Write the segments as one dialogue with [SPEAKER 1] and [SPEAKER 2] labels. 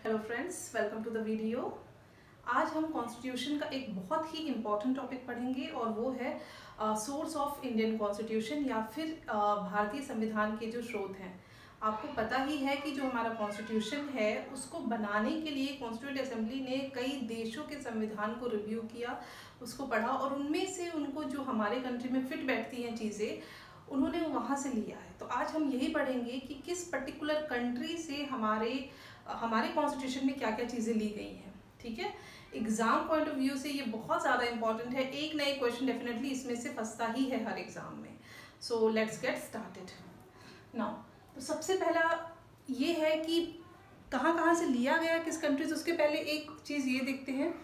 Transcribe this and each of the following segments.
[SPEAKER 1] Hello friends, welcome to the video. आज हम constitution का एक बहुत ही इम्पॉर्टेंट टॉपिक पढ़ेंगे और वो है सोर्स ऑफ इंडियन कॉन्स्टिट्यूशन या फिर भारतीय संविधान के जो स्रोत हैं। आपको पता ही है कि जो हमारा कॉन्स्टिट्यूशन है उसको बनाने के लिए कॉन्स्टिट्यूएंट असेंबली ने कई देशों के संविधान को रिव्यू किया, उसको पढ़ा और उनमें से उनको जो हमारे कंट्री में फिट बैठती हैं चीज़ें उन्होंने वहाँ से लिया है। तो आज हम यही पढ़ेंगे कि किस पर्टिकुलर कंट्री से हमारे कॉन्स्टिट्यूशन में क्या क्या चीज़ें ली गई हैं। ठीक है, एग्जाम पॉइंट ऑफ व्यू से ये बहुत ज़्यादा इंपॉर्टेंट है। एक ना एक क्वेश्चन डेफिनेटली इसमें से फंसता ही है हर एग्जाम में। So let's get started now. तो सबसे पहला ये है कि कहाँ से लिया गया किस कंट्री से। उसके पहले एक चीज़ ये देखते हैं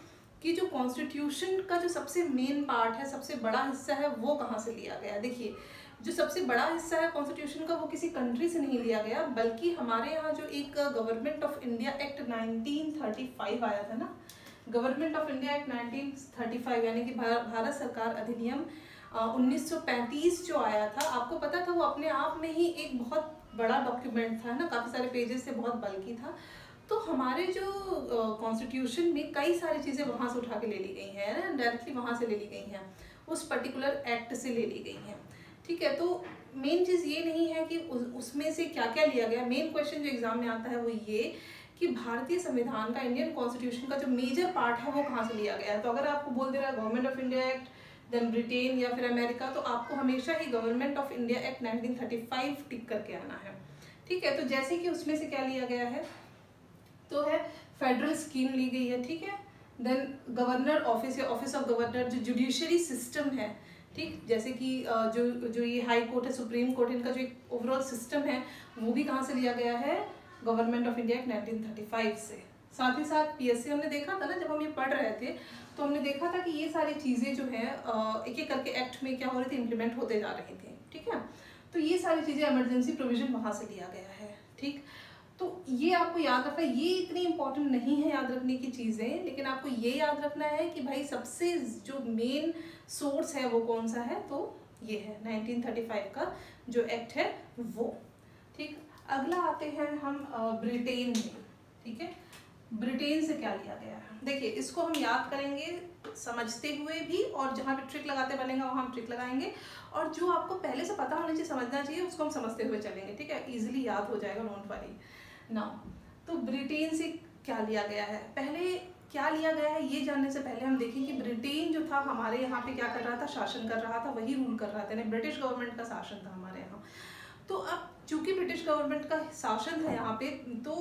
[SPEAKER 1] कि जो कॉन्स्टिट्यूशन का जो सबसे मेन पार्ट है, सबसे बड़ा हिस्सा है, वो कहाँ से लिया गया। देखिए, जो सबसे बड़ा हिस्सा है कॉन्स्टिट्यूशन का वो किसी कंट्री से नहीं लिया गया, बल्कि हमारे यहाँ जो एक गवर्नमेंट ऑफ इंडिया एक्ट 1935 आया था ना, गवर्नमेंट ऑफ इंडिया एक्ट 1935 यानी कि भारत सरकार अधिनियम 1935 जो आया था, आपको पता था वो अपने आप में ही एक बहुत बड़ा डॉक्यूमेंट था ना, काफ़ी सारे पेजेस से, बहुत बल्कि था। तो हमारे जो कॉन्स्टिट्यूशन में कई सारी चीज़ें वहाँ से उठा के ले ली गई हैं ना, डायरेक्टली वहाँ से ले ली गई हैं, उस पर्टिकुलर एक्ट से ले ली गई हैं। ठीक है, तो मेन चीज़ ये नहीं है कि उसमें से क्या क्या लिया गया। मेन क्वेश्चन जो एग्जाम में आता है वो ये कि भारतीय संविधान का, इंडियन कॉन्स्टिट्यूशन का जो मेजर पार्ट है वो कहाँ से लिया गया है। तो अगर आपको बोल दे रहा है Government of India Act, then Britain या फिर अमेरिका, तो आपको हमेशा ही Government of India Act 1935 tick करके आना है। ठीक है, तो जैसे कि उसमें से क्या लिया गया है, तो है फेडरल स्कीम ली गई है। ठीक है, देन गवर्नर ऑफिस या ऑफिस ऑफ गवर्नर, जो जुडिशरी सिस्टम है, ठीक, जैसे कि जो ये हाई कोर्ट है, सुप्रीम कोर्ट, इनका जो एक ओवरऑल सिस्टम है वो भी कहाँ से लिया गया है, गवर्नमेंट ऑफ इंडिया एक्ट 1935 से। साथ ही साथ पीएससी हमने देखा था ना, जब हम ये पढ़ रहे थे तो हमने देखा था कि ये सारी चीज़ें जो है एक एक करके एक्ट में क्या हो रही थी, इम्प्लीमेंट होते जा रही थी। ठीक है, तो ये सारी चीज़ें इमरजेंसी प्रोविजन वहाँ से लिया गया है। ठीक, तो ये आपको याद रखना, ये इतनी इंपॉर्टेंट नहीं है याद रखने की चीज़ें, लेकिन आपको ये याद रखना है कि भाई सबसे जो मेन सोर्स है वो कौन सा है, तो ये है 1935 का जो एक्ट है वो। ठीक, अगला आते हैं हम ब्रिटेन में। ठीक है, ब्रिटेन से क्या लिया गया है। देखिए, इसको हम याद करेंगे समझते हुए भी, और जहाँ पे ट्रिक लगाते बनेगा वहाँ हम ट्रिक लगाएंगे, और जो आपको पहले से पता होना चाहिए, समझना चाहिए, उसको हम समझते हुए चलेंगे। ठीक है, इजीली याद हो जाएगा, डोंट वरी नाउ। तो ब्रिटेन से क्या लिया गया है, पहले क्या लिया गया है ये जानने से पहले हम देखें कि ब्रिटेन जो था हमारे यहाँ पे क्या कर रहा था, शासन कर रहा था, वही रूल कर रहा था, ब्रिटिश गवर्नमेंट का शासन था हमारे यहाँ। तो अब चूंकि ब्रिटिश गवर्नमेंट का शासन था यहाँ पे, तो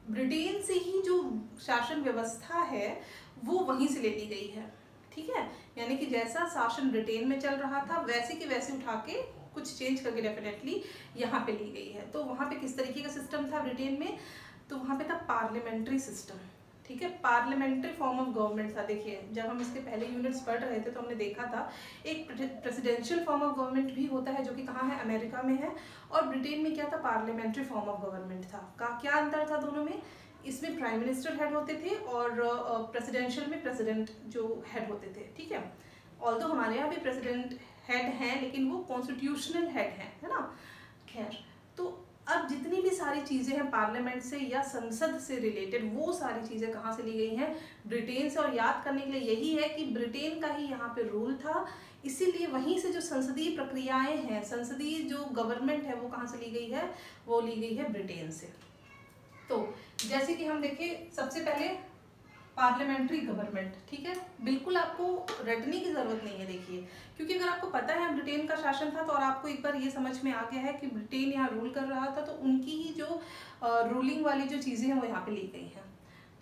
[SPEAKER 1] ब्रिटेन से ही जो शासन व्यवस्था है वो वहीं से ले ली गई है। ठीक है, यानी कि जैसा शासन ब्रिटेन में चल रहा था वैसे की वैसे उठा के कुछ चेंज करके डेफिनेटली यहाँ पे ली गई है। तो वहाँ पे किस तरीके का सिस्टम था ब्रिटेन में, तो वहाँ पे था पार्लियामेंट्री सिस्टम। ठीक है, पार्लियामेंट्री फॉर्म ऑफ गवर्नमेंट था। देखिए, जब हम इसके पहले यूनिट्स पढ़ रहे थे तो हमने देखा था एक प्रेसिडेंशियल फॉर्म ऑफ गवर्नमेंट भी होता है, जो कि कहाँ है, अमेरिका में है, और ब्रिटेन में क्या था, पार्लियामेंट्री फॉर्म ऑफ गवर्नमेंट था। क्या अंतर था दोनों में, इसमें प्राइम मिनिस्टर हेड होते थे और प्रेसिडेंशियल में प्रेसिडेंट जो हेड होते थे। ठीक है, ऑल्दो हमारे यहाँ भी प्रेसिडेंट हेड हैं, लेकिन वो कॉन्स्टिट्यूशनल हेड हैं, है ना। खैर, तो अब जितनी भी सारी चीज़ें हैं पार्लियामेंट से या संसद से रिलेटेड, वो सारी चीज़ें कहाँ से ली गई हैं, ब्रिटेन से। और याद करने के लिए यही है कि ब्रिटेन का ही यहाँ पे रूल था, इसीलिए वहीं से जो संसदीय प्रक्रियाएं हैं, संसदीय जो गवर्नमेंट है वो कहाँ से ली गई है, वो ली गई है ब्रिटेन से। तो जैसे कि हम देखें, सबसे पहले पार्लियामेंट्री गवर्नमेंट। ठीक है, बिल्कुल आपको रटने की जरूरत नहीं है। देखिए, क्योंकि अगर आपको पता है ब्रिटेन का शासन था, तो और आपको एक बार ये समझ में आ गया है कि ब्रिटेन यहाँ रूल कर रहा था, तो उनकी ही जो रूलिंग वाली जो चीज़ें हैं वो यहाँ पे ली गई हैं।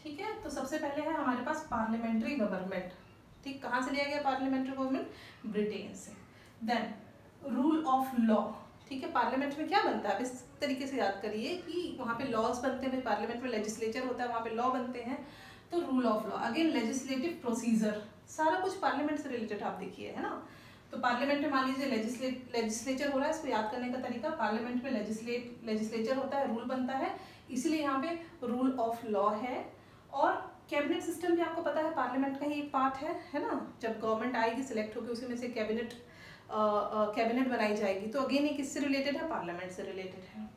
[SPEAKER 1] ठीक है, तो सबसे पहले है हमारे पास पार्लियामेंट्री गवर्नमेंट। ठीक, कहाँ से लिया गया पार्लियामेंट्री गवर्नमेंट, ब्रिटेन से। Then rule of law. ठीक है, पार्लियामेंट में क्या बनता है, आप इस तरीके से याद करिए कि वहाँ पे लॉज बनते हैं, पार्लियामेंट में लेजिस्लेचर होता है, वहाँ पे लॉ बनते हैं। तो rule of law, again legislative procedure, सारा कुछ पार्लियामेंट से रिलेटेड आप देखिए, है ना। तो पार्लियामेंट में मान लीजिए लेजिस्लेचर हो रहा है, इसको याद करने का तरीका, पार्लियामेंट में लेजिस्लेचर होता है, रूल बनता है, इसलिए यहाँ पे रूल ऑफ लॉ है। और कैबिनेट सिस्टम भी आपको पता है पार्लियामेंट का ही एक पार्ट है ना। जब गवर्नमेंट आएगी सिलेक्ट होकर, उसी में से कैबिनेट बनाई जाएगी, तो अगेन ये किससे रिलेटेड है, पार्लियामेंट से रिलेटेड है।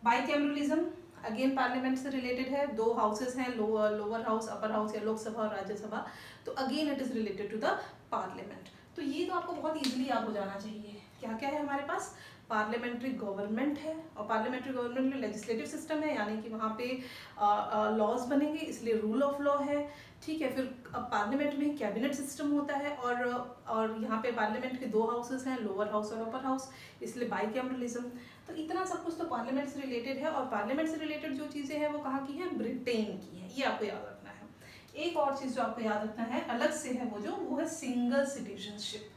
[SPEAKER 1] बाईकैमरलिज्म, अगेन पार्लियामेंट से रिलेटेड है, 2 हाउसेस हैं, लोअर हाउस, अपर हाउस या लोकसभा और राज्यसभा, तो again it is related to the parliament. तो ये तो आपको बहुत इजीली याद हो जाना चाहिए। क्या क्या है हमारे पास, पार्लियामेंट्री गवर्नमेंट है, और पार्लियामेंट्री गवर्नमेंट में लेजिस्लेटिव सिस्टम है, यानी कि वहाँ पे लॉज बनेंगे, इसलिए रूल ऑफ लॉ है, ठीक है। फिर अब पार्लियामेंट में कैबिनेट सिस्टम होता है, और यहाँ पे पार्लियामेंट के 2 हाउसेस हैं, लोअर हाउस और अपर हाउस, इसलिए बाइकैमरलिज्म। तो इतना सब कुछ तो पार्लियामेंट से रिलेटेड है, और पार्लियामेंट से रिलेटेड जो चीज़ें हैं वो कहाँ की हैं, ब्रिटेन की है, ये आपको याद रखना है। एक और चीज़ जो आपको याद रखना है अलग से है, वो है सिंगल सिटीजनशिप।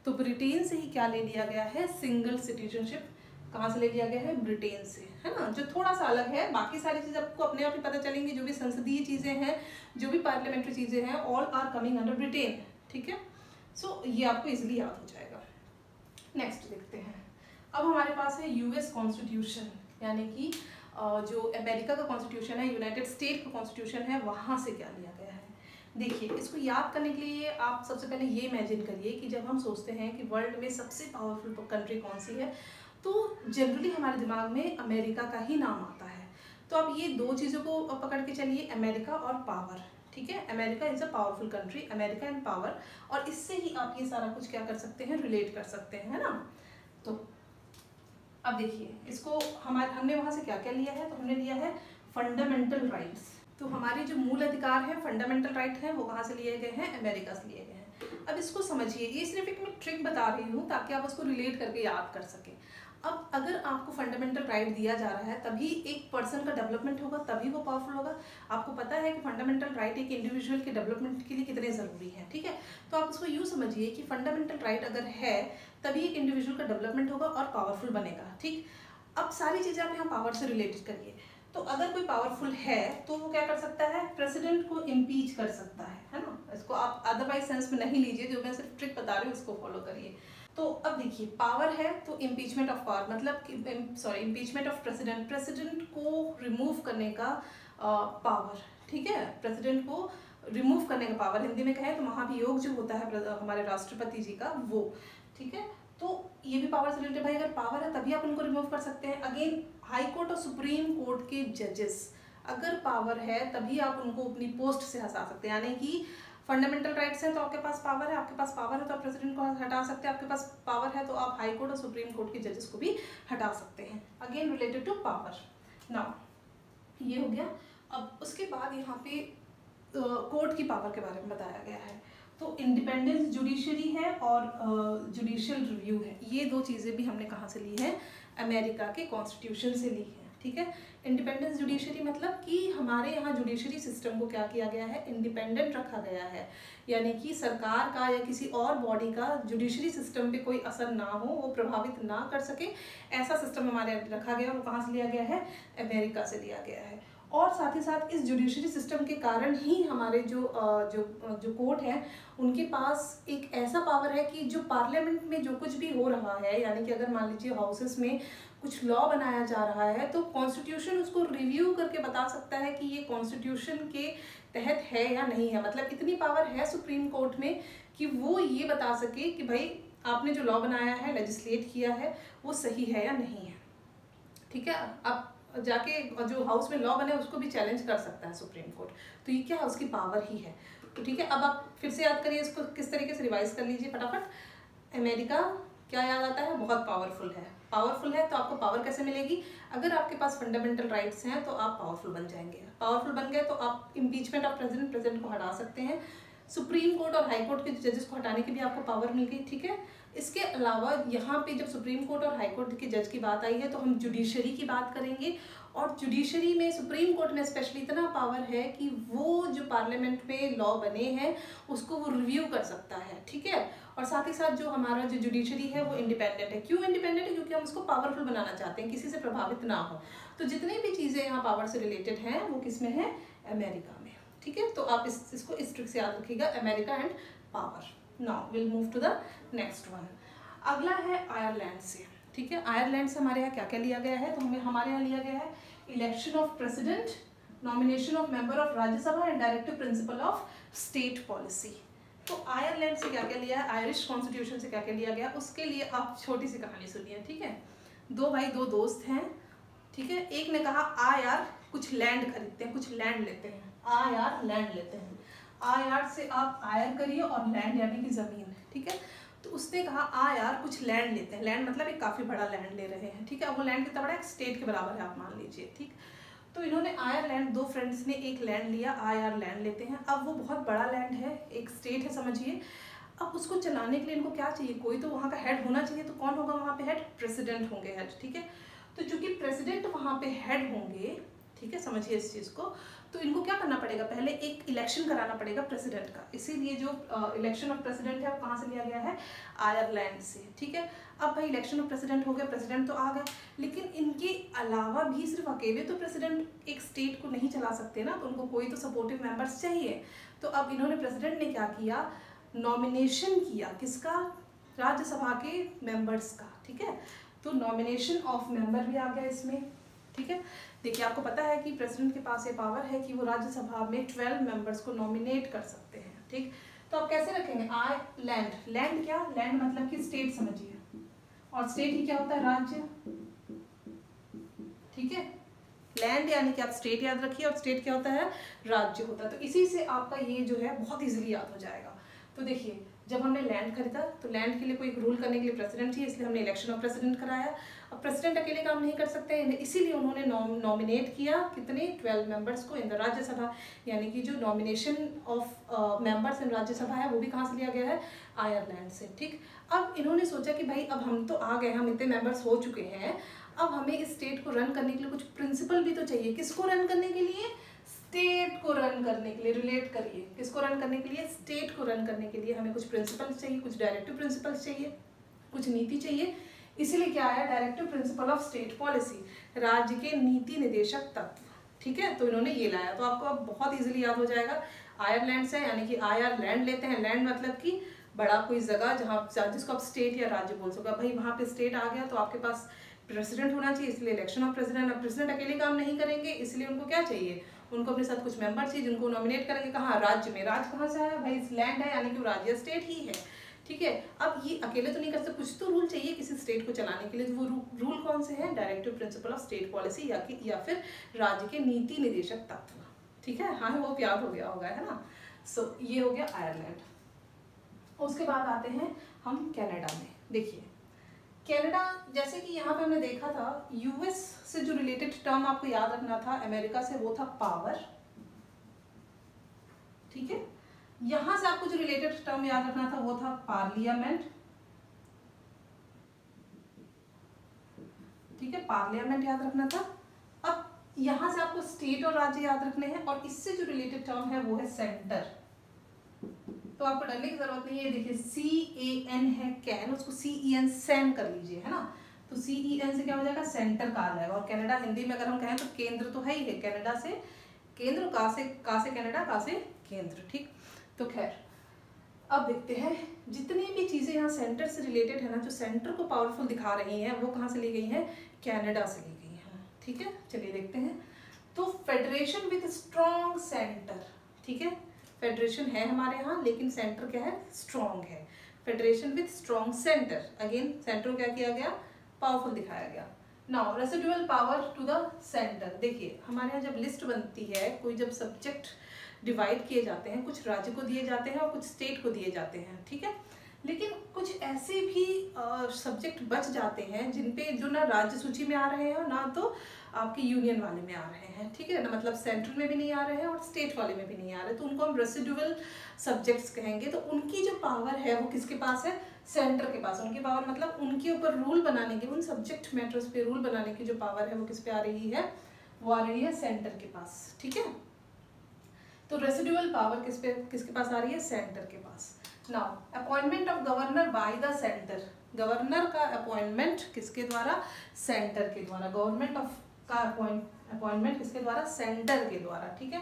[SPEAKER 1] तो ब्रिटेन से ही क्या ले लिया गया है, सिंगल सिटीजनशिप। कहाँ से ले लिया गया है, ब्रिटेन से, है ना, जो थोड़ा सा अलग है। बाकी सारी चीज़ें आपको अपने आप ही पता चलेंगी, जो भी संसदीय चीज़ें हैं, जो भी पार्लियामेंट्री चीज़ें हैं, all are coming under Britain, ठीक है। सो ये आपको इजीली याद हो जाएगा। नेक्स्ट देखते हैं, अब हमारे पास है यूएस कॉन्स्टिट्यूशन, यानी कि जो अमेरिका का कॉन्स्टिट्यूशन है, यूनाइटेड स्टेट का कॉन्स्टिट्यूशन है, वहाँ से क्या लिया गया है। देखिए, इसको याद करने के लिए आप सबसे पहले ये इमेजिन करिए कि जब हम सोचते हैं कि वर्ल्ड में सबसे पावरफुल कंट्री कौन सी है, तो जनरली हमारे दिमाग में अमेरिका का ही नाम आता है। तो आप ये 2 चीज़ों को पकड़ के चलिए, अमेरिका और पावर, ठीक है। America is a powerful country, America and power, और इससे ही आप ये सारा कुछ क्या कर सकते हैं, रिलेट कर सकते हैं, है ना। तो अब देखिए, इसको हमने वहाँ से क्या क्या लिया है, तो हमने लिया है फंडामेंटल राइट्स। तो हमारे जो मूल अधिकार हैं, फंडामेंटल राइट हैं, वो कहाँ से लिए गए हैं, अमेरिका से लिए गए हैं। अब इसको समझिए, ये सिर्फ एक मैं ट्रिक बता रही हूँ ताकि आप उसको रिलेट करके याद कर सकें। अब अगर आपको फंडामेंटल राइट दिया जा रहा है, तभी एक पर्सन का डेवलपमेंट होगा, तभी वो पावरफुल होगा। आपको पता है कि फंडामेंटल राइट एक इंडिविजुअल के डेवलपमेंट के लिए कितने ज़रूरी हैं, ठीक है। तो आप उसको यूँ समझिए कि फंडामेंटल राइट अगर है, तभी एक इंडिविजुअल का डेवलपमेंट होगा और पावरफुल बनेगा, ठीक। अब सारी चीज़ें आप यहाँ पावर से रिलेटेड करिए। तो अगर कोई पावरफुल है तो वो क्या कर सकता है, प्रेसिडेंट को इम्पीच कर सकता है ना। इसको आप अदरवाइज सेंस में नहीं लीजिए, जो मैं सिर्फ ट्रिक बता रही हूँ उसको फॉलो करिए। तो अब देखिए, पावर है तो इम्पीचमेंट ऑफ पावर, मतलब इम्पीचमेंट ऑफ प्रेसिडेंट, प्रेसिडेंट को रिमूव करने का पावर, ठीक है। प्रेसिडेंट को रिमूव करने का पावर, हिंदी में कहें तो महाभियोग जो होता है हमारे राष्ट्रपति जी का, वो, ठीक है। तो ये भी पावर से रिलेटेड, भाई अगर पावर है तभी आप उनको रिमूव कर सकते हैं। अगेन, हाई कोर्ट और सुप्रीम कोर्ट के जजेस, अगर पावर है तभी आप उनको अपनी पोस्ट से हटा सकते हैं, यानी कि फंडामेंटल राइट्स हैं तो आपके पास पावर है, आपके पास पावर है तो आप प्रेसिडेंट को हटा सकते हैं, आपके पास पावर है तो आप हाई कोर्ट और सुप्रीम कोर्ट के जजेस को भी हटा सकते हैं। Again related to power. Now ये हो गया। अब उसके बाद यहाँ पे कोर्ट की पावर के बारे में बताया गया है। तो इंडिपेंडेंस जुडिशरी है और जुडिशियल रिव्यू है, ये 2 चीज़ें भी हमने कहाँ से ली है, अमेरिका के कॉन्स्टिट्यूशन से ली है, ठीक है। इंडिपेंडेंस जुडिशरी मतलब कि हमारे यहाँ जुडिशरी सिस्टम को क्या किया गया है, इंडिपेंडेंट रखा गया है, यानी कि सरकार का या किसी और बॉडी का जुडिशरी सिस्टम पे कोई असर ना हो, वो प्रभावित ना कर सके, ऐसा सिस्टम हमारे रखा गया। वो कहाँ से लिया गया है, अमेरिका से लिया गया है। और साथ ही साथ इस जुडिशरी सिस्टम के कारण ही हमारे जो कोर्ट है, उनके पास एक ऐसा पावर है कि जो पार्लियामेंट में जो कुछ भी हो रहा है, यानी कि अगर मान लीजिए हाउसेस में कुछ लॉ बनाया जा रहा है, तो कॉन्स्टिट्यूशन उसको रिव्यू करके बता सकता है कि ये कॉन्स्टिट्यूशन के तहत है या नहीं है। मतलब इतनी पावर है सुप्रीम कोर्ट में कि वो ये बता सके कि भाई आपने जो लॉ बनाया है, लेजिस्लेट किया है, वो सही है या नहीं है, ठीक है। आप जाके जो हाउस में लॉ बने उसको भी चैलेंज कर सकता है सुप्रीम कोर्ट। तो ये क्या है, उसकी पावर ही है। तो ठीक है, अब आप फिर से याद करिए इसको, किस तरीके से रिवाइज कर लीजिए फटाफट। अमेरिका क्या याद आता है, बहुत पावरफुल है। पावरफुल है तो आपको पावर कैसे मिलेगी, अगर आपके पास फंडामेंटल राइट्स हैं तो आप पावरफुल बन जाएंगे। पावरफुल बन गए तो आप इम्पीचमेंट ऑफ प्रेसिडेंट को हटा सकते हैं, सुप्रीम कोर्ट और हाई कोर्ट के जजेस को हटाने की भी आपको पावर मिल गई, ठीक है। इसके अलावा यहाँ पे जब सुप्रीम कोर्ट और हाई कोर्ट के जज की बात आई है तो हम जुडिशरी की बात करेंगे, और जुडिशरी में सुप्रीम कोर्ट में स्पेशली इतना पावर है कि वो जो पार्लियामेंट में लॉ बने हैं उसको वो रिव्यू कर सकता है, ठीक है। और साथ ही साथ जो हमारा जो जुडिशरी है वो इंडिपेंडेंट है। क्यों इंडिपेंडेंट है, क्योंकि हम उसको पावरफुल बनाना चाहते हैं, किसी से प्रभावित ना हो। तो जितनी भी चीज़ें यहाँ पावर से रिलेटेड हैं वो किस में है, अमेरिका में, ठीक है। तो आप इसको इस ट्रिक से याद रखिएगा, America and power. Now will move to the next one. अगला है आयरलैंड से, ठीक है। आयरलैंड से हमारे यहाँ क्या क्या लिया गया है, तो हमारे यहाँ लिया गया है election of president, nomination of member of Rajya Sabha and directive principle of state policy. तो आयरलैंड से क्या क्या लिया है, आयरिश कॉन्स्टिट्यूशन से क्या क्या लिया गया, उसके लिए आप छोटी सी कहानी सुनिए, ठीक है। 2 भाई 2 दोस्त हैं, ठीक है। एक ने कहा आ यार कुछ लैंड खरीदते हैं, कुछ लैंड लेते हैं, आ यार लैंड लेते हैं। आ यार से आप आयर करिए और लैंड यानी कि ज़मीन, ठीक है। तो उसने कहा आ यार कुछ लैंड लेते हैं, लैंड मतलब एक काफ़ी बड़ा लैंड ले रहे हैं, ठीक है। अब वो लैंड कितना बड़ा है, एक स्टेट के बराबर है आप मान लीजिए, ठीक। तो इन्होंने आयरलैंड, दो फ्रेंड्स ने एक लैंड लिया, आयर लैंड लेते हैं। अब वो बहुत बड़ा लैंड है, एक स्टेट है समझिए। अब उसको चलाने के लिए इनको क्या चाहिए, कोई तो वहाँ का हेड होना चाहिए। तो कौन होगा वहाँ पे हेड, प्रेसिडेंट होंगे हेड, ठीक है। तो चूंकि प्रेसिडेंट वहाँ पे हेड होंगे, ठीक है, समझिए इस चीज़ को, तो इनको क्या करना पड़ेगा, पहले एक इलेक्शन कराना पड़ेगा प्रेसिडेंट का। इसीलिए जो इलेक्शन ऑफ प्रेसिडेंट है वो कहाँ से लिया गया है, आयरलैंड से, ठीक है। अब भाई इलेक्शन ऑफ प्रेसिडेंट हो गया, प्रेसिडेंट तो आ गए, लेकिन इनके अलावा भी सिर्फ अकेले तो प्रेसिडेंट एक स्टेट को नहीं चला सकते ना, तो उनको कोई तो सपोर्टिव मेंबर्स चाहिए। तो अब इन्होंने, प्रेसिडेंट ने क्या किया, नॉमिनेशन किया, किसका, राज्यसभा के मेंबर्स का, ठीक है। तो नॉमिनेशन ऑफ मेंबर भी आ गया इसमें, ठीक है। देखिए आपको पता है कि प्रेसिडेंट के पास ये पावर है कि वो राज्यसभा में 12 मेंबर्स को नॉमिनेट कर सकते हैं, ठीक। तो आप कैसे रखेंगे, आई लैंड, लैंड क्या, लैंड मतलब कि स्टेट समझिए, और स्टेट ही क्या होता है, राज्य, ठीक है। लैंड यानी कि आप स्टेट याद रखिए, और स्टेट क्या होता है, राज्य होता है। तो इसी से आपका ये जो है बहुत इजीली याद हो जाएगा। तो देखिए जब हमने लैंड खरीदा तो लैंड के लिए कोई रूल करने के लिए प्रेसिडेंट चाहिए, इसलिए हमने इलेक्शन ऑफ प्रेसिडेंट कराया। अब प्रेसिडेंट अकेले काम नहीं कर सकते, इसीलिए उन्होंने नॉमिनेट किया कितने, 12 मेंबर्स को इन द राज्यसभा, यानी कि जो nomination of members in Rajya Sabha है वो भी कहाँ से लिया गया है, आयरलैंड से, ठीक। अब इन्होंने सोचा कि भाई अब हम तो आ गए, हम इतने मेंबर्स हो चुके हैं, अब हमें इस स्टेट को रन करने के लिए कुछ प्रिंसिपल भी तो चाहिए। किसको रन करने के लिए, स्टेट को रन करने के लिए, रिलेट करिए, किसको रन करने के लिए, स्टेट को रन करने के लिए हमें कुछ प्रिंसिपल्स चाहिए, कुछ डायरेक्टिव प्रिंसिपल्स चाहिए, कुछ नीति चाहिए। इसीलिए क्या आया, directive principle of state policy, राज्य के नीति निदेशक तत्व, ठीक है। तो इन्होंने ये लाया, तो आपको अब बहुत इजीली याद हो जाएगा। आयरलैंड से, यानी कि आयर लैंड लेते हैं, लैंड मतलब कि बड़ा कोई जगह जहाँ, जिसको आप स्टेट या राज्य बोल सको। भाई वहाँ पे स्टेट आ गया तो आपके पास प्रेसिडेंट होना चाहिए, इसलिए इलेक्शन ऑफ प्रेसिडेंट। अब प्रेसिडेंट अकेले काम नहीं करेंगे, इसलिए उनको क्या चाहिए, उनको अपने साथ कुछ मेंबर चाहिए जिनको नॉमिनेट करेंगे, कहाँ, राज्य में। राज्य कहाँ से आया भाई, लैंड है, यानी कि राज्य स्टेट ही है, ठीक है। अब ये अकेले तो नहीं कर सकते, कुछ तो रूल चाहिए किसी स्टेट को चलाने के लिए। तो वो रूल कौन से हैं, directive principle of state policy, या फिर राज्य के नीति निदेशक तत्व, ठीक है। हाँ वो याद हो गया होगा, है ना। सो ये हो गया आयरलैंड। उसके बाद आते हैं हम कनाडा में। देखिए कनाडा, जैसे कि यहाँ पे हमने देखा था, यूएस से जो रिलेटेड टर्म आपको याद रखना था, अमेरिका से, वो था पावर, ठीक है। यहां से आपको जो रिलेटेड टर्म याद रखना था वो था पार्लियामेंट, ठीक है, पार्लियामेंट याद रखना था। अब यहां से आपको स्टेट और राज्य याद रखने हैं, और इससे जो रिलेटेड टर्म है वो है सेंटर। तो आपको डरने की जरूरत नहीं है। देखिए CAN है कैन, उसको CEN सैन कर लीजिए, है ना। तो CEN से क्या हो जाएगा, सेंटर कहा जाएगा। और कनाडा हिंदी में अगर हम कहें तो केंद्र तो है ही है, कनाडा से केंद्र, का से कनाडा, का से केंद्र, ठीक। तो खैर अब देखते हैं जितनी भी चीजें यहाँ सेंटर से रिलेटेड है ना, जो सेंटर को पावरफुल दिखा रही हैं, वो कहाँ से ली गई है, कनाडा से ली गई है, ठीक है। चलिए देखते हैं। तो फेडरेशन विद स्ट्रॉन्ग सेंटर, ठीक है, फेडरेशन है हमारे यहाँ, लेकिन सेंटर क्या है, स्ट्रॉन्ग है। Federation with strong centre, again centre क्या किया गया, पावरफुल दिखाया गया। Now residual power to the centre. देखिए हमारे यहाँ जब लिस्ट बनती है, कोई जब सब्जेक्ट डिवाइड किए जाते हैं, कुछ राज्य को दिए जाते हैं और कुछ स्टेट को दिए जाते हैं, ठीक है। लेकिन कुछ ऐसे भी सब्जेक्ट बच जाते हैं जिन पे, जो ना राज्य सूची में आ रहे हैं और ना तो आपके यूनियन वाले में आ रहे हैं, ठीक है ना, मतलब सेंट्रल में भी नहीं आ रहे हैं और स्टेट वाले में भी नहीं आ रहे, तो उनको हम रेसिडुअल सब्जेक्ट्स कहेंगे। तो उनकी जो पावर है वो किसके पास है, सेंटर के पास। उनकी पावर मतलब उनके ऊपर रूल बनाने की, उन सब्जेक्ट मैटर्स पे रूल बनाने की जो पावर है वो किस पे आ रही है, वो आ रही है सेंटर के पास, ठीक है। तो रेसिडुअल पावर किसके पास आ रही है, सेंटर के पास। Now appointment of governor by the centre, governor का अपॉइंटमेंट किसके द्वारा, सेंटर के द्वारा। गवर्नमेंट ऑफ का अपॉइंटमेंट किसके द्वारा, सेंटर के द्वारा, ठीक है।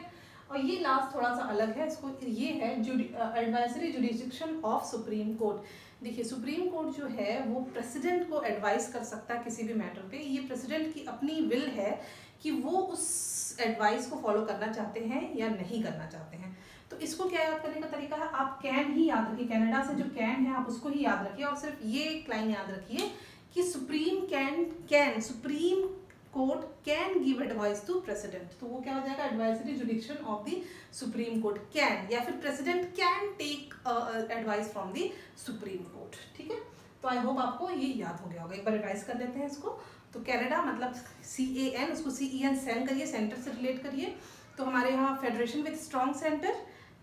[SPEAKER 1] और ये लास्ट थोड़ा सा अलग है, इसको ये है advisory jurisdiction of supreme court. देखिए सुप्रीम कोर्ट जो है वो प्रेसिडेंट को एडवाइस कर सकता है किसी भी मैटर पे। ये प्रेसिडेंट की अपनी विल है कि वो उस एडवाइस को फॉलो करना चाहते हैं या नहीं करना चाहते हैं। तो इसको क्या याद करने का तरीका है, आप कैन ही याद रखिए, कनाडा से जो कैन है आप उसको ही याद रखिए, और सिर्फ ये एक लाइन याद रखिए कि supreme can supreme court can give advice to president, तो वो क्या हो जाएगा, advisory jurisdiction of the supreme court can, या फिर president can take advice from the supreme court. ठीक है, तो आई होप आपको ये याद हो गया होगा। एक बार रिवाइज कर लेते हैं इसको। तो कनाडा मतलब CAN, उसको CEN सेन करिए, सेंटर से रिलेट करिए। तो हमारे यहाँ फेडरेशन विद स्ट्रॉन्ग सेंटर,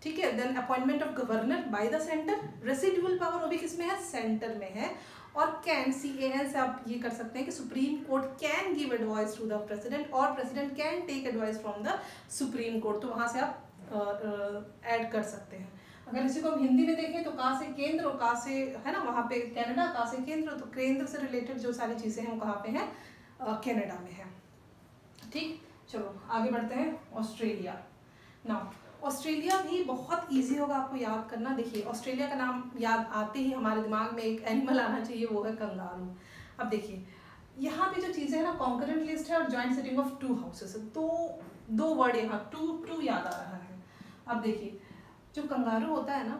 [SPEAKER 1] ठीक है। Then appointment of governor by the centre, residual power वो भी किसमें है, सेंटर में है। और कैन, CAN से आप ये कर सकते हैं कि supreme court can give advice to the president, और president can take advice from the supreme court. तो वहाँ से आप ऐड कर सकते हैं। अगर इसी को हम हिंदी में देखें तो का से केंद्र, और का से है ना वहाँ पे कनाडा, का से केंद्र, तो केंद्र से रिलेटेड जो सारी चीज़ें हैं वो कहाँ पे हैं, कनाडा में है। ठीक, चलो आगे बढ़ते हैं। ऑस्ट्रेलिया। नाउ ऑस्ट्रेलिया भी बहुत इजी होगा आपको याद करना। देखिए ऑस्ट्रेलिया का नाम याद आते ही हमारे दिमाग में एक एनिमल आना चाहिए, वो है कंगारू। अब देखिए यहाँ पे जो चीज़ें हैं ना, कॉन्करेंट लिस्ट है और जॉइंट सिटिंग ऑफ 2 हाउसेस, दो वर्ड यहाँ टू याद आ रहा है। अब देखिए जो कंगारू होता है ना,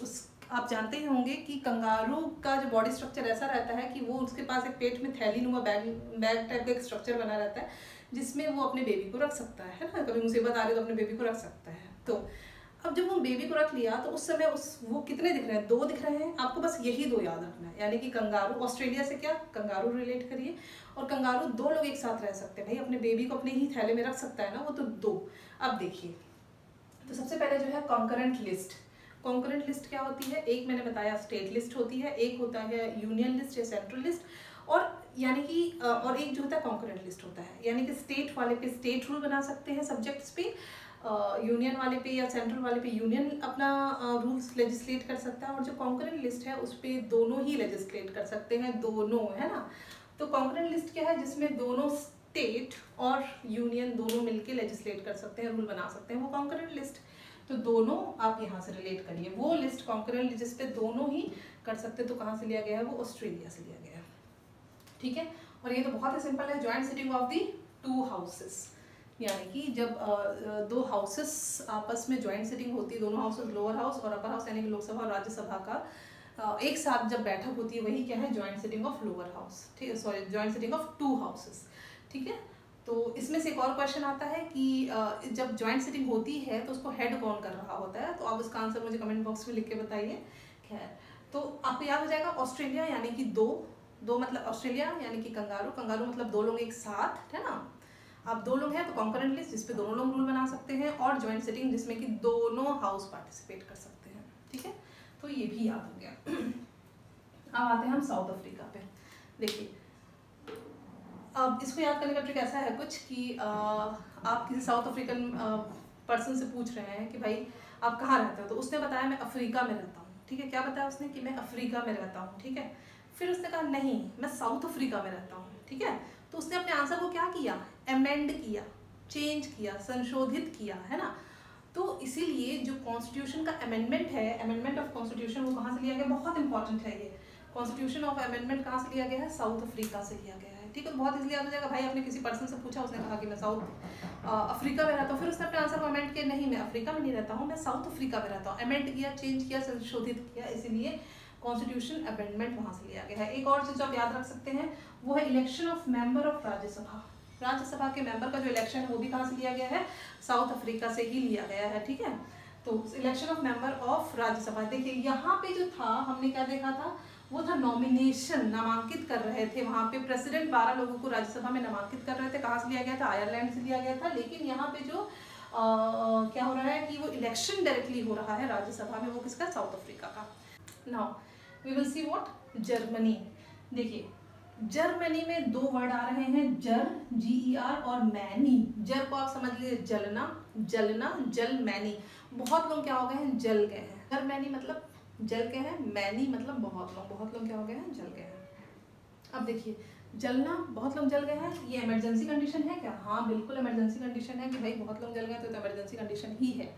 [SPEAKER 1] उस आप जानते ही होंगे कि कंगारू का जो बॉडी स्ट्रक्चर ऐसा रहता है कि वो उसके पास एक पेट में थैली नुमा बैग टाइप का एक स्ट्रक्चर बना रहता है, जिसमें वो अपने बेबी को रख सकता है ना, कभी मुसीबत आ रही है तो अपने बेबी को रख सकता है। तो अब जब वो बेबी को रख लिया तो उस समय वो कितने दिख रहे हैं, 2 दिख रहे हैं आपको, बस यही 2 याद रखना है। यानी कि कंगारू, ऑस्ट्रेलिया से क्या कंगारू रिलेट करिए, और कंगारू 2 लोग एक साथ रह सकते हैं भाई, अपने बेबी को अपने ही थैले में रख सकता है ना वो, तो 2। अब देखिए तो सबसे पहले जो है कॉन्करेंट लिस्ट। कॉन्करेंट लिस्ट क्या होती है, एक मैंने बताया स्टेट लिस्ट होती है, एक होता है यूनियन लिस्ट या सेंट्रल लिस्ट, और यानी कि और एक जो होता है कॉन्करेंट लिस्ट होता है, यानी कि स्टेट वाले पे स्टेट रूल बना सकते हैं सब्जेक्ट्स पे, यूनियन वाले पे या सेंट्रल वाले पे यूनियन अपना रूल्स लेजिस्लेट कर सकता है, और जो कॉन्करेंट लिस्ट है उस पर दोनों ही लेजिस्लेट कर सकते हैं, दोनों, है ना। तो कॉन्करेंट लिस्ट क्या है, जिसमें दोनों स्टेट और यूनियन दोनों मिलके लेजिस्लेट कर सकते हैं, रूल बना सकते हैं, वो कॉन्करेंट लिस्ट। तो दोनों आप यहाँ से रिलेट करिए, वो लिस्ट कॉन्करेंट जिस पे दोनों ही कर सकते, तो कहाँ से लिया गया है, वो ऑस्ट्रेलिया से लिया गया है। ठीक है, और ये तो बहुत ही सिंपल है, joint sitting of the 2 houses, यानी कि जब 2 हाउसेस आपस में जॉइंट सिटिंग होती है, दोनों हाउसेस, लोअर हाउस और अपर हाउस, यानी कि लोकसभा और राज्यसभा का एक साथ जब बैठक होती है, वही क्या है, joint sitting of lower house. ठीक है, sorry, joint sitting of 2 houses. ठीक है, तो इसमें से एक और क्वेश्चन आता है कि जब जॉइंट सिटिंग होती है तो उसको हेड कौन कर रहा होता है, तो आप उसका आंसर मुझे कमेंट बॉक्स में लिख के बताइए। खैर, तो आपको याद हो जाएगा ऑस्ट्रेलिया यानी कि 2 मतलब ऑस्ट्रेलिया यानी कि कंगारू, कंगारू मतलब 2 लोग एक साथ, है ना। आप 2 लोग हैं तो कॉन्करेंट लिस्ट जिसपे दोनों लोग रूल बना सकते हैं, और जॉइंट सिटिंग जिसमें कि दोनों हाउस पार्टिसिपेट कर सकते हैं। ठीक है, तो ये भी याद हो गया। अब आते हैं हम साउथ अफ्रीका पे। देखिए अब इसको याद करने का ट्रिक ऐसा है कुछ कि आप किसी साउथ अफ्रीकन पर्सन से पूछ रहे हैं कि भाई आप कहाँ रहते हो, तो उसने बताया मैं अफ्रीका में रहता हूँ। ठीक है, क्या बताया उसने कि मैं अफ्रीका में रहता हूँ। ठीक है, फिर उसने कहा नहीं मैं साउथ अफ्रीका में रहता हूँ। ठीक है, तो उसने अपने आंसर को क्या किया, अमेंड किया, चेंज किया, संशोधित किया, है ना। तो इसीलिए जो कॉन्स्टिट्यूशन का अमेंडमेंट है, अमेंडमेंट ऑफ कॉन्स्टिट्यूशन, वो कहाँ से लिया गया, बहुत इंपॉर्टेंट है ये। कॉन्स्टिट्यूशन ऑफ अमेंडमेंट कहाँ से लिया गया है, साउथ अफ्रीका से लिया गया है। ठीक है, तो बहुत इजीली याद हो जाएगा। भाई आपने किसी पर्सन से पूछा, उसने कहा कि मैं साउथ अफ्रीका में रहता हूँ, फिर उसने अपने आंसर को अमेंड किया, नहीं मैं अफ्रीका में नहीं रहता हूँ, मैं साउथ अफ्रीका में रहता हूँ। अमेंड किया, चेंज किया, संशोधित किया, इसीलिए कॉन्स्टिट्यूशन अमेंडमेंट वहाँ से लिया गया है। एक और चीज़ आप याद रख सकते हैं, वो है election of member of Rajya Sabha. Rajya Sabha के मेंबर का जो इलेक्शन है वो भी कहाँ से लिया गया है, साउथ अफ्रीका से ही लिया गया है। ठीक है, तो election of member of Rajya Sabha, देखिए यहाँ पे जो था हमने क्या देखा था, वो था नॉमिनेशन, नामांकित कर रहे थे। वहाँ पे प्रेसिडेंट 12 लोगों को राज्यसभा में नामांकित कर रहे थे, कहाँ से लिया गया था, आयरलैंड से लिया गया था। लेकिन यहाँ पे जो क्या हो रहा है कि वो इलेक्शन डायरेक्टली हो रहा है राज्यसभा में, वो किसका, साउथ अफ्रीका का। Now we will see what, Germany. देखिए जर्मनी में 2 वर्ड आ रहे हैं, जर GER और मैनी। जर को आप समझ लीजिए जलना, जलना, जल, मैनी बहुत लोग क्या हो गए हैं, जल गए हैं। जर मैनी मतलब जल गए हैं, मैनी मतलब बहुत लोग क्या हो गए हैं, जल गए हैं। अब देखिए जलना, बहुत लोग जल गए हैं, ये इमरजेंसी कंडीशन है क्या, हाँ बिल्कुल इमरजेंसी कंडीशन है कि भाई बहुत लोग जल गए तो इमरजेंसी कंडीशन ही है।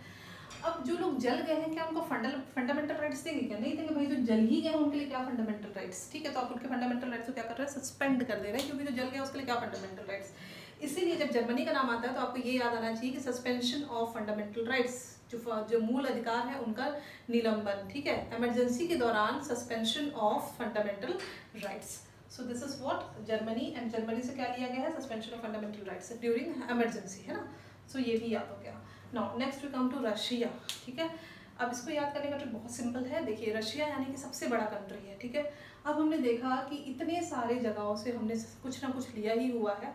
[SPEAKER 1] अब जो लोग जल गए हैं क्या उनको फंडामेंटल राइट्स देंगे क्या, नहीं देंगे भाई। जो जल ही गए हैं उनके लिए क्या फंडामेंटल राइट्स। ठीक है, तो आप उनके फंडामेंटल राइट्स को क्या कर रहे हैं, सस्पेंड कर दे रहे हैं, क्योंकि जो जल गया उसके लिए क्या फंडामेंटल राइट्स। इसीलिए जब जर्मनी का नाम आता है तो आपको ये याद आना चाहिए कि सस्पेंशन ऑफ फंडामेंटल राइट्स, जो मूल अधिकार है उनका निलंबन। ठीक है, इमरजेंसी के दौरान suspension of fundamental rights. So this is what Germany, and Germany से क्या लिया गया है, suspension of fundamental rights during emergency, है ना। सो ये भी याद हो गया। Now next we come to Russia, ठीक है। अब इसको याद करने का ट्रिक बहुत सिंपल है। देखिए रशिया यानी कि सबसे बड़ा कंट्री है, ठीक है। अब हमने देखा कि इतने सारे जगहों से हमने कुछ ना कुछ लिया ही हुआ है,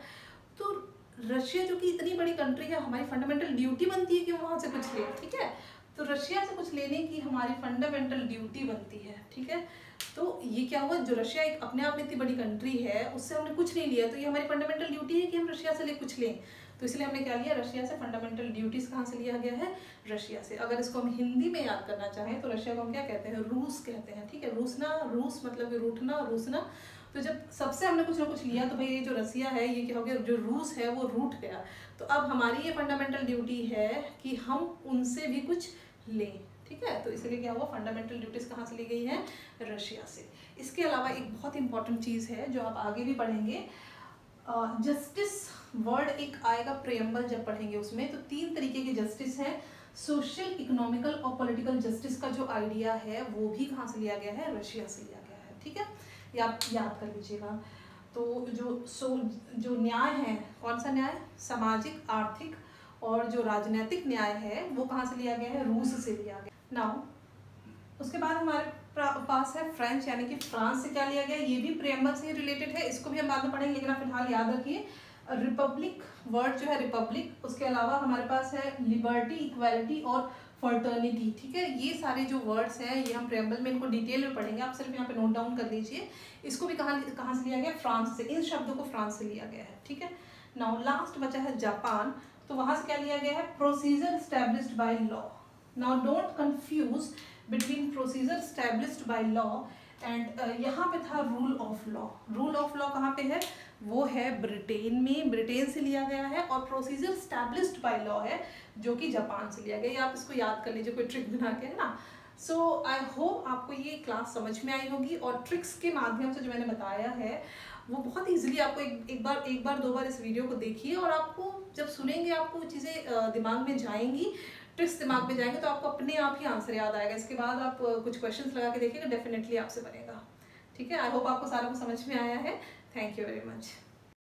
[SPEAKER 1] तो रशिया जो कि इतनी बड़ी कंट्री है, हमारी फंडामेंटल ड्यूटी बनती है कि वहाँ से कुछ ले, ठीक है। तो रशिया से कुछ लेने की हमारी फंडामेंटल ड्यूटी बनती है, ठीक है। तो ये क्या हुआ, जो रशिया एक अपने आप में इतनी बड़ी कंट्री है, उससे हमने कुछ नहीं लिया, तो ये हमारी फंडामेंटल ड्यूटी है कि हम रशिया से कुछ लें। तो इसलिए हमने क्या लिया, रशिया से फंडामेंटल ड्यूटीज कहाँ से लिया गया है, रशिया से। अगर इसको हम हिंदी में याद करना चाहें तो रशिया को हम क्या कहते हैं, रूस कहते हैं, ठीक है। रूसना, रूस मतलब रूठना, रूसना। तो जब सबसे हमने कुछ ना कुछ लिया तो भाई ये जो रसिया है ये क्या हो गया, जो रूस है वो रूठ गया। तो अब हमारी ये फंडामेंटल ड्यूटी है कि हम उनसे भी कुछ लें, ठीक है। तो इसलिए क्या हुआ, फंडामेंटल ड्यूटीज कहाँ से ली गई है, रशिया से। इसके अलावा एक बहुत इंपॉर्टेंट चीज़ है जो आप आगे भी पढ़ेंगे, जस्टिस वर्ड एक आएगा प्रेम्बल जब पढ़ेंगे उसमें, तो 3 तरीके के जस्टिस हैं। सोशल, इकोनॉमिकल और पॉलिटिकल जस्टिस का जो आइडिया है वो भी कहाँ से लिया गया है, रशिया से लिया गया है, ठीक है। ये आप याद कर लीजिएगा। तो जो न्याय है, कौन सा न्याय, सामाजिक, आर्थिक और जो राजनीतिक न्याय है वो कहाँ से लिया गया है, रूस से लिया गया। नाउ उसके बाद हमारे पास है फ्रेंच, यानी कि फ्रांस से क्या लिया गया, ये भी प्रेम्बल से रिलेटेड है, इसको भी हम बाद में पढ़ेंगे, लेकिन आप फिलहाल याद रखिए रिपब्लिक वर्ड जो है रिपब्लिक। उसके अलावा हमारे पास है लिबर्टी, इक्वालिटी और फर्टर्निटी, ठीक है। ये सारे जो वर्ड्स हैं ये हम प्रेम्बल में इनको डिटेल में पढ़ेंगे, आप सिर्फ यहाँ पे नोट डाउन कर लीजिए। इसको भी कहाँ से लिया गया, फ्रांस से, इन शब्दों को फ्रांस से लिया गया है, ठीक है। नाउ लास्ट बचा है जापान, तो वहाँ से क्या लिया गया है, procedure established by law. Now don't confuse between procedure established by law and यहाँ पे था rule of law. Rule of law कहाँ पे है, वो है ब्रिटेन में, ब्रिटेन से लिया गया है, और प्रोसीजर एस्टैब्लिश्ड बाय लॉ है जो कि जापान से लिया गया है। आप इसको याद कर लीजिए कोई ट्रिक बना के, है ना। सो आई होप आपको ये क्लास समझ में आई होगी, और ट्रिक्स के माध्यम से जो मैंने बताया है वो बहुत ईजिली आपको एक बार 2 बार इस वीडियो को देखिए, और आपको जब सुनेंगे आपको चीज़ें दिमाग में जाएंगी, ट्रिक्स दिमाग में जाएंगे, तो आपको अपने आप ही आंसर याद आएगा। इसके बाद आप कुछ क्वेश्चंस लगा के देखिएगा, डेफिनेटली आपसे बनेगा, ठीक है। आई होप आपको सारा कुछ समझ में आया है। Thank you very much.